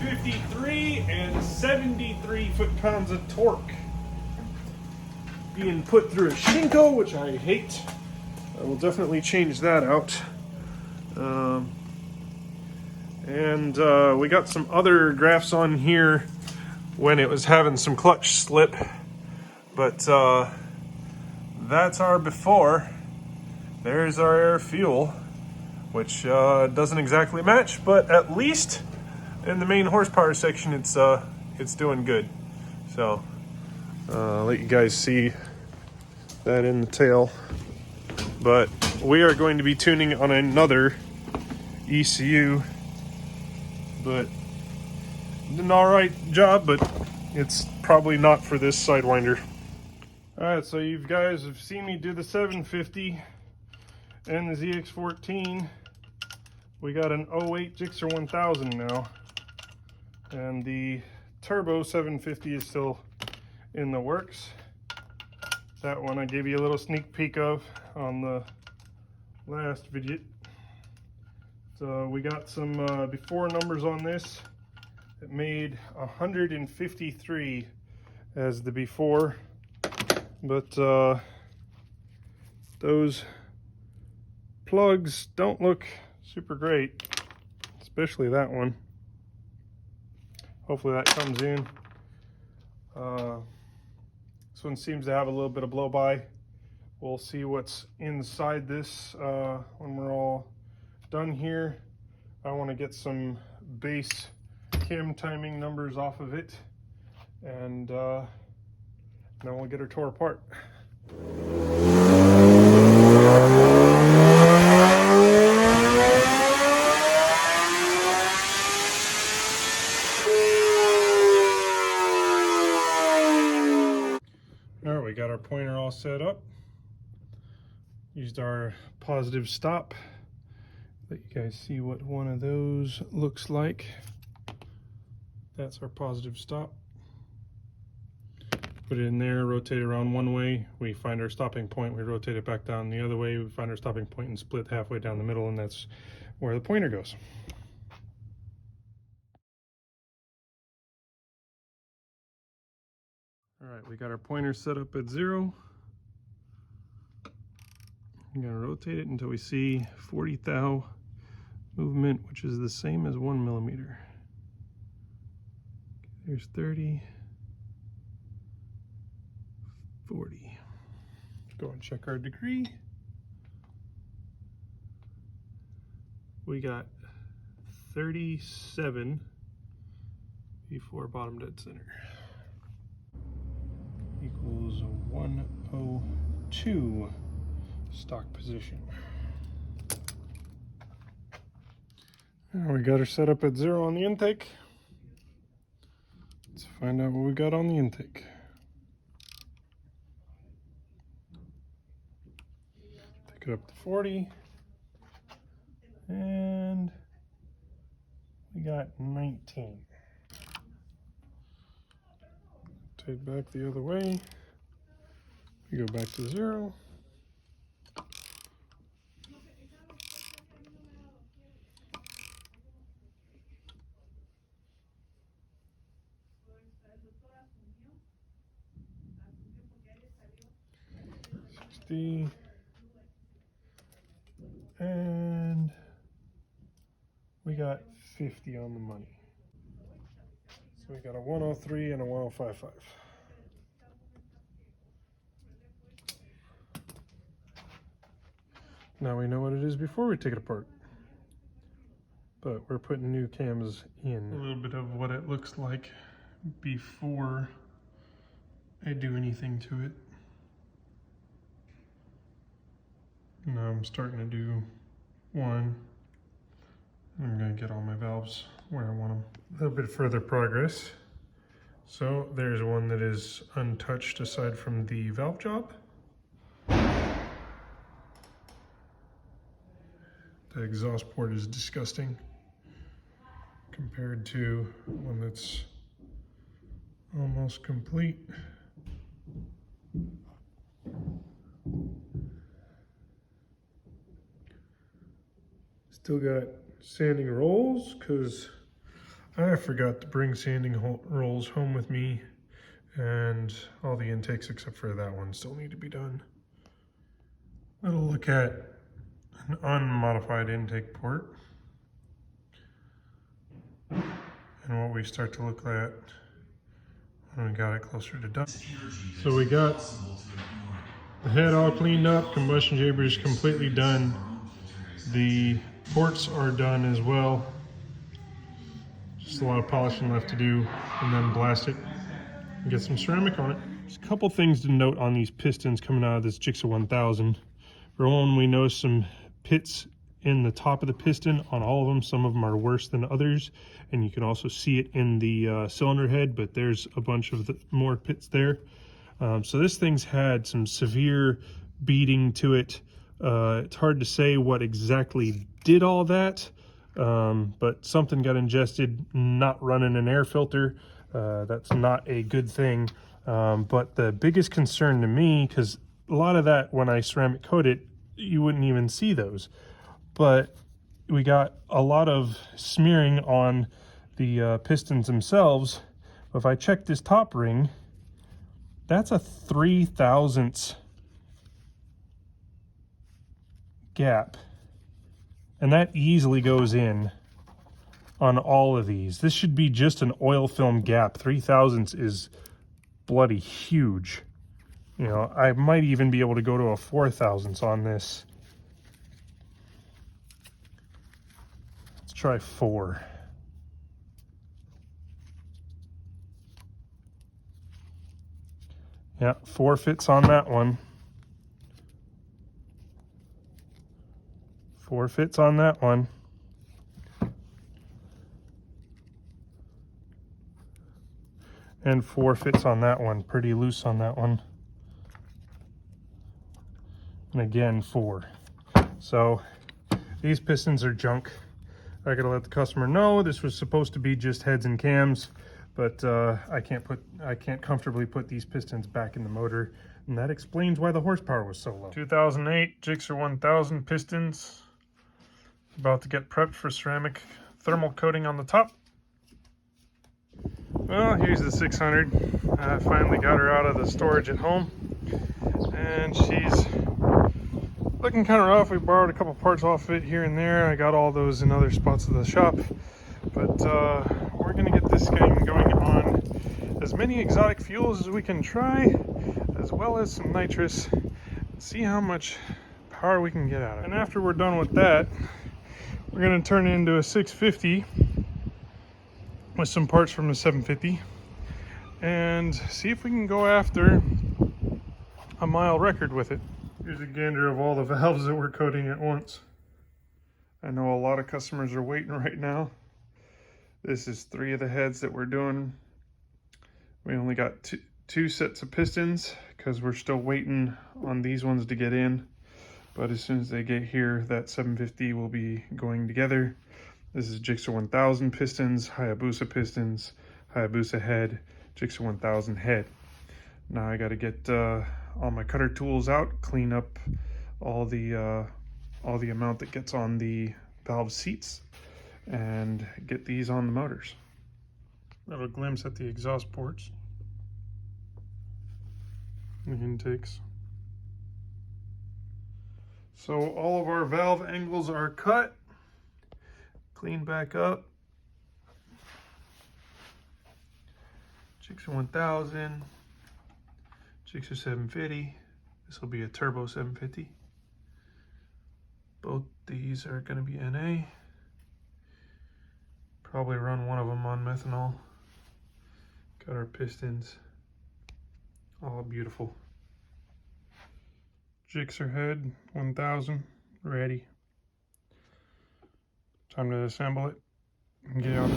53 and 73 foot-pounds of torque being put through a Shinko, which I hate. I will definitely change that out. We got some other graphs on here when it was having some clutch slip, but that's our before. There's our air fuel, which doesn't exactly match, but at least in the main horsepower section it's doing good. So I'll let you guys see that in the tail. But we are going to be tuning on another ECU, but did an alright job, but it's probably not for this Sidewinder. Alright, so you guys have seen me do the 750 and the Gsxr1000. We got an 08 Gsxr1000 now, and the turbo 750 is still in the works. That one I gave you a little sneak peek of on the last video. So we got some before numbers on this. It made 153 as the before, but those plugs don't look super great, especially that one. Hopefully that comes in. This one seems to have a little bit of blow-by. We'll see what's inside this when we're all done here. I want to get some base cam timing numbers off of it, and then we'll get her tore apart. Alright, we got our pointer all set up. Used our positive stop. Let you guys see what one of those looks like. That's our positive stop. Put it in there, rotate it around one way. We find our stopping point, we rotate it back down the other way. We find our stopping point and split halfway down the middle, and that's where the pointer goes. Alright, we got our pointer set up at 0. I'm going to rotate it until we see 40 thou movement, which is the same as 1 millimeter. There's 30, 40. Go and check our degree. We got 37 before bottom dead center. Equals 102 stock position. Now we got her set up at 0 on the intake. Let's find out what we got on the intake. Take it up to 40, and we got 19. Take back the other way. We go back to 0. And we got 50 on the money. So we got a 103 and a 1055. Now we know what it is before we take it apart, but we're putting new cams in. A little bit of what it looks like before I do anything to it. Now I'm starting to do one. I'm going to get all my valves where I want them. A little bit further progress. So there's one that is untouched aside from the valve job. The exhaust port is disgusting compared to one that's almost complete. Still got sanding rolls because I forgot to bring sanding rolls home with me, and all the intakes except for that one still need to be done. Little look at an unmodified intake port and what we start to look at when we got it closer to done. So we got the head all cleaned up, combustion chamber is completely done. The ports are done as well. Just a lot of polishing left to do, and then blast it and get some ceramic on it. There's a couple things to note on these pistons coming out of this Gsxr1000. For one, we noticed some pits in the top of the piston on all of them. Some of them are worse than others, and you can also see it in the cylinder head, but there's a bunch of more pits there. So this thing's had some severe beating to it. It's hard to say what exactly did all that, but something got ingested not running an air filter. That's not a good thing. But the biggest concern to me, because a lot of that, when I ceramic coat it, you wouldn't even see those. But we got a lot of smearing on the pistons themselves. If I check this top ring, that's a 0.003 gap. And that easily goes in on all of these. This should be just an oil film gap. 0.003 is bloody huge. You know, I might even be able to go to a 0.004 on this. Let's try 4. Yeah, 4 fits on that one. 4 fits on that one. And 4 fits on that one. Pretty loose on that one. And again, 4. So these pistons are junk. I gotta let the customer know this was supposed to be just heads and cams, but I can't comfortably put these pistons back in the motor, and that explains why the horsepower was so low. 2008 Gsxr1000 pistons, about to get prepped for ceramic thermal coating on the top. Well, here's the 600. I finally got her out of the storage at home, and she's looking kind of rough. We borrowed a couple parts off it here and there. I got all those in other spots of the shop, but we're gonna get this thing going on as many exotic fuels as we can try, as well as some nitrous, and see how much power we can get out of it. And after we're done with that, we're gonna turn it into a 650 with some parts from the 750 and see if we can go after a mile record with it. Here's a gander of all the valves that we're coating at once. I know a lot of customers are waiting right now. This is 3 of the heads that we're doing. We only got two sets of pistons because we're still waiting on these ones to get in. But as soon as they get here, that 750 will be going together. This is Gsxr1000 pistons, Hayabusa pistons, Hayabusa head, Gsxr1000 head. Now I got to get all my cutter tools out, clean up all the amount that gets on the valve seats, and get these on the motors. Little glimpse at the exhaust ports, the intakes. So all of our valve angles are cut, cleaned back up. Gsxr1000, Gsxr750. This will be a turbo 750. Both these are going to be NA. Probably run one of them on methanol. Got our pistons. All beautiful. Gsxr head 1000 ready. Time to assemble it and get on.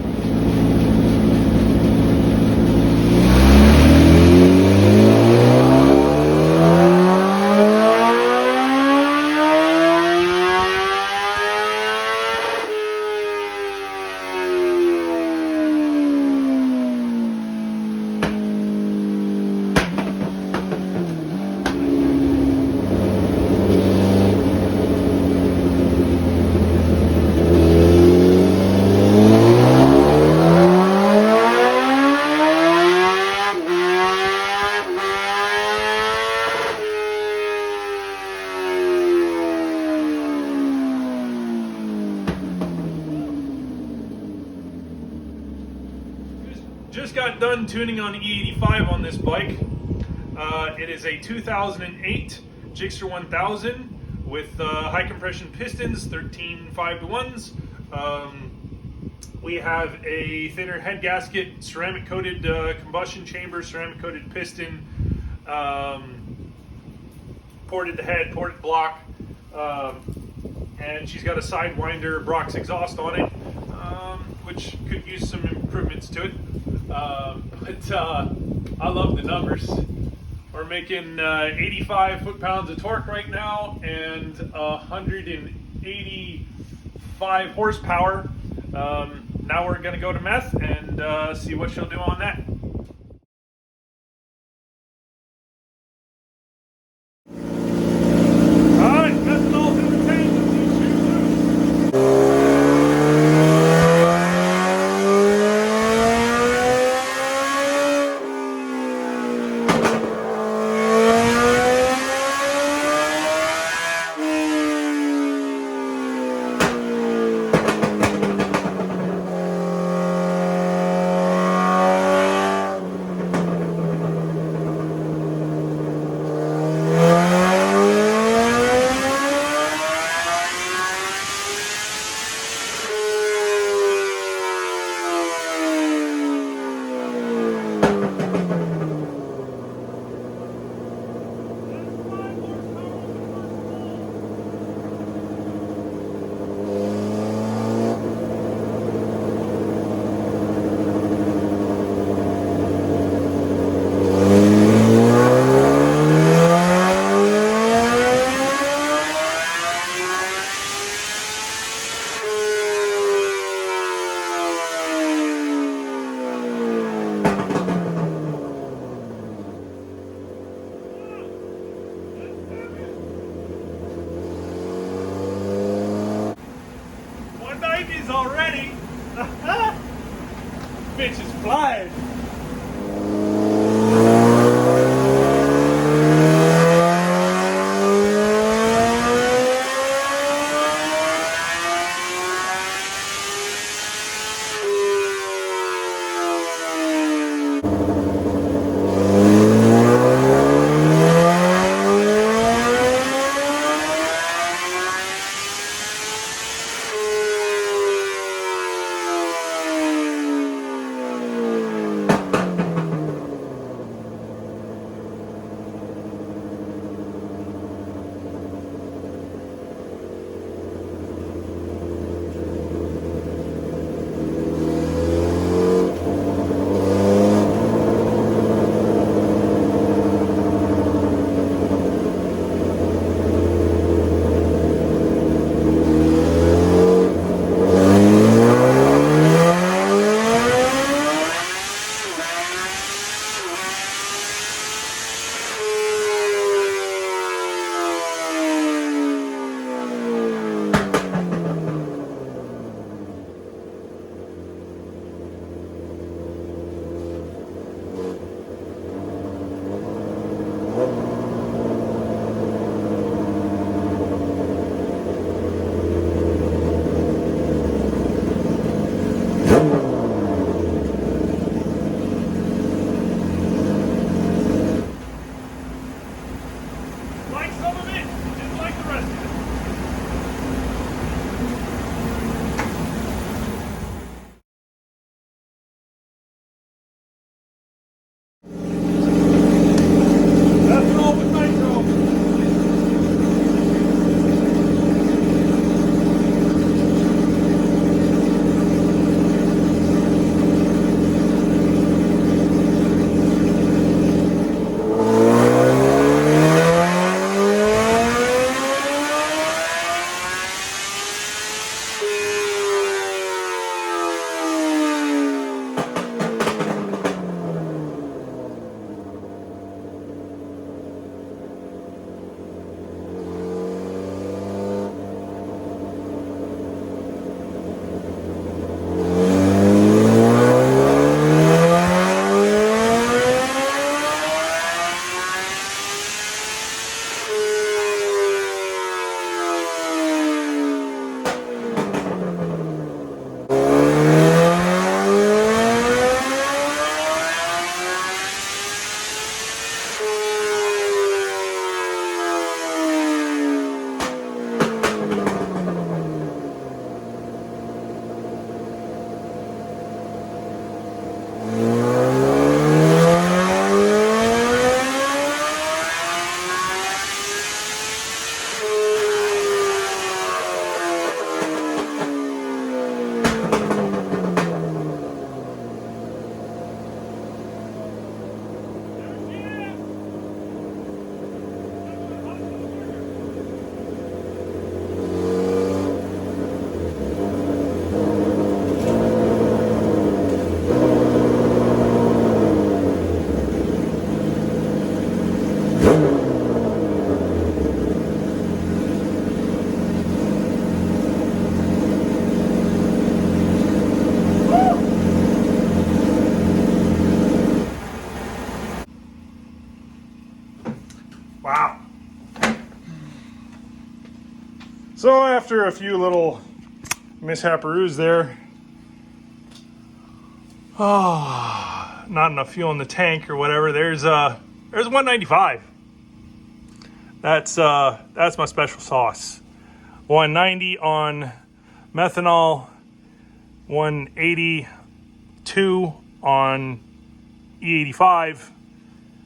just got done tuning on E85 on this bike. It is a 2008 Gsxr 1000 with high compression pistons, 13 5-to-1s. We have a thinner head gasket, ceramic coated combustion chamber, ceramic coated piston, ported head, ported block, and she's got a Sidewinder Brock's exhaust on it, which could use some improvements to it. But I love the numbers. We're making 85 foot-pounds of torque right now and 185 horsepower. Now we're going to go to meth and see what she'll do on that. Alright, methanol's in the tank. Let's see if she's already. Bitch is flying. So after a few little mishapperoos there, not enough fuel in the tank or whatever, there's 195. That's my special sauce. 190 on methanol, 182 on E85.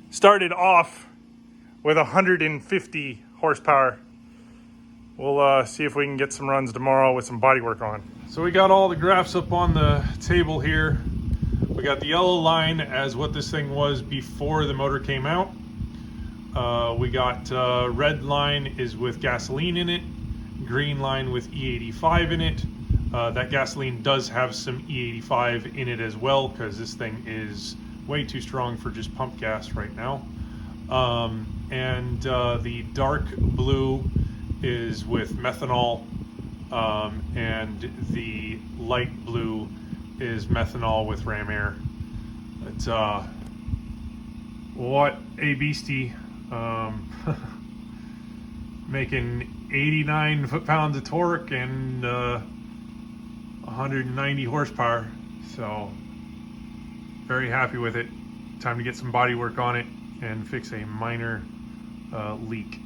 Started off with 150 horsepower. We'll see if we can get some runs tomorrow with some bodywork on. So we got all the graphs up on the table here. We got the yellow line as what this thing was before the motor came out. We got red line is with gasoline in it. Green line with E85 in it. That gasoline does have some E85 in it as well, because this thing is way too strong for just pump gas right now. And the dark blue is with methanol, and the light blue is methanol with ram air. It's what a beastie. Making 89 foot-pounds of torque and 190 horsepower, so very happy with it. Time to get some body work on it and fix a minor leak.